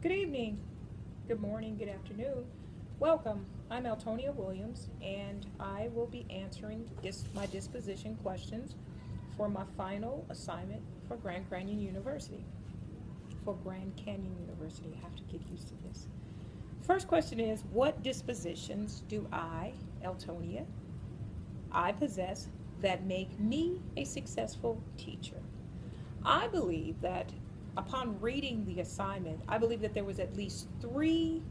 Good evening, good morning, good afternoon. Welcome. I'm Eltonia Williams, and I will be answering my disposition questions for my final assignment for Grand Canyon University. For Grand Canyon University, I have to get used to this. First question is, what dispositions do Eltonia, I possess that make me a successful teacher? I believe that upon reading the assignment, I believe that there was at least three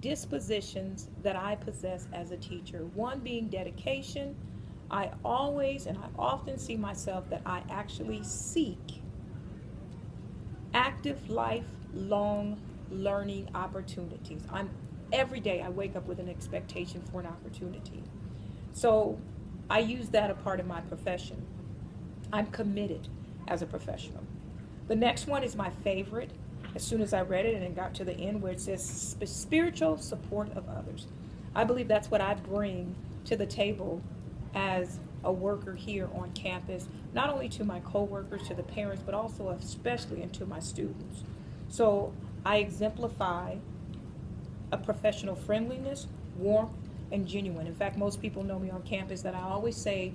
dispositions that I possess as a teacher. One being dedication. I always and I often see myself that I actually seek active lifelong learning opportunities. Every day I wake up with an expectation for an opportunity. So I use that a part of my profession. I'm committed as a professional. The next one is my favorite. As soon as I read it and it got to the end where it says spiritual support of others. I believe that's what I bring to the table as a worker here on campus, not only to my coworkers, to the parents, but also especially and to my students. So I exemplify a professional friendliness, warmth, and genuine. In fact, most people know me on campus that I always say,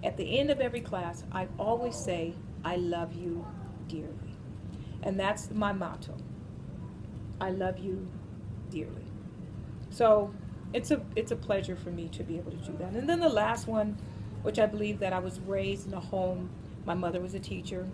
at the end of every class, I always say, I love you dearly. And that's my motto. I love you dearly. So it's a pleasure for me to be able to do that. And then the last one, which I believe that I was raised in a home, my mother was a teacher,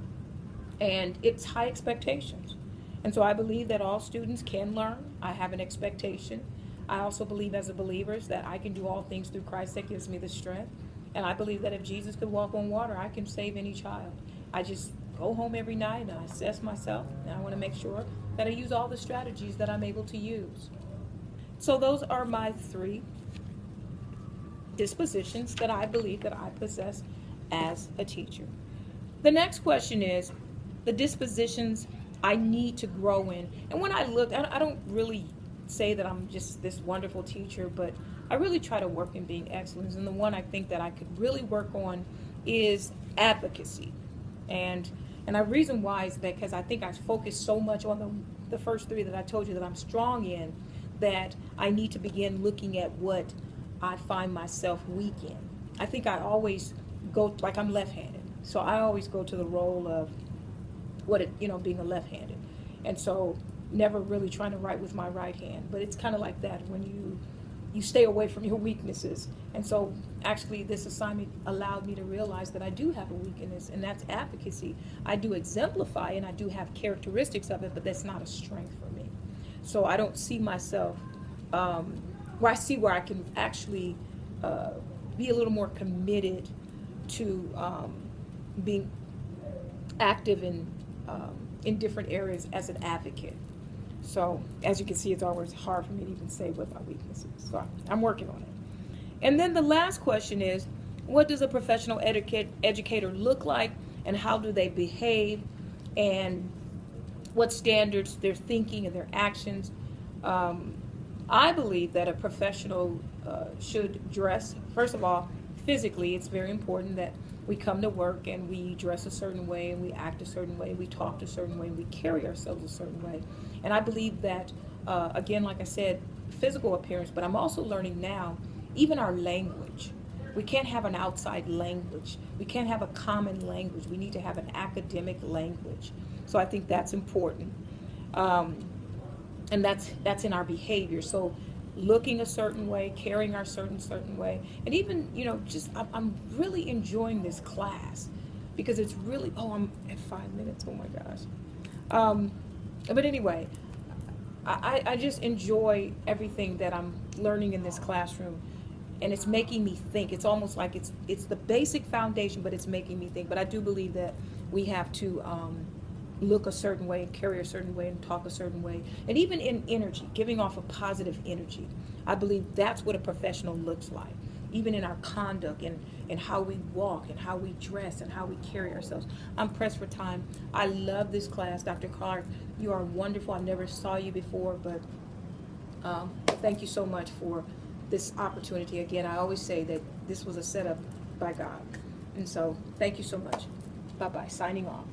and it's high expectations. And so I believe that all students can learn. I have an expectation. I also believe as a believer that I can do all things through Christ that gives me the strength. And I believe that if Jesus could walk on water, I can save any child. I just go home every night and I assess myself, and I want to make sure that I use all the strategies that I'm able to use. So those are my three dispositions that I believe that I possess as a teacher. The next question is the dispositions I need to grow in. And when I look, I don't really say that I'm just this wonderful teacher, but I really try to work in being excellent. And the one I think that I could really work on is advocacy. And the reason why is because I think I focus so much on the first three that I told you that I'm strong in, that I need to begin looking at what I find myself weak in. I think I always go, like I'm left-handed, so I always go to the role of being a left-handed. And so never really trying to write with my right hand. But it's kind of like that when you stay away from your weaknesses. And so actually this assignment allowed me to realize that I do have a weakness, and that's advocacy. I do exemplify and I do have characteristics of it, but that's not a strength for me. So I don't see myself, where I see where I can actually be a little more committed to being active in different areas as an advocate. So as you can see, it's always hard for me to even say what my weakness is. So I'm working on it. And then the last question is, what does a professional educator look like, and how do they behave, and what standards their thinking and their actions? I believe that a professional should dress, first of all, physically. It's very important that we come to work and we dress a certain way and we act a certain way, we talk a certain way, and we carry ourselves a certain way. And I believe that, again, like I said, physical appearance, but I'm also learning now, even our language. We can't have an outside language. We can't have a common language. We need to have an academic language. So I think that's important. And that's in our behavior. So looking a certain way, carrying our certain way, and even I'm really enjoying this class because it's really I'm at 5 minutes. Oh my gosh. But anyway, I just enjoy everything that I'm learning in this classroom, and it's making me think. It's almost like it's the basic foundation, but it's making me think. But I do believe that we have to look a certain way and carry a certain way and talk a certain way. And even in energy, giving off a positive energy. I believe that's what a professional looks like. Even in our conduct and how we walk and how we dress and how we carry ourselves. I'm pressed for time. I love this class. Dr. Clark, you are wonderful. I never saw you before, but thank you so much for this opportunity. Again, I always say that this was a setup by God. And so thank you so much. Bye-bye. Signing off.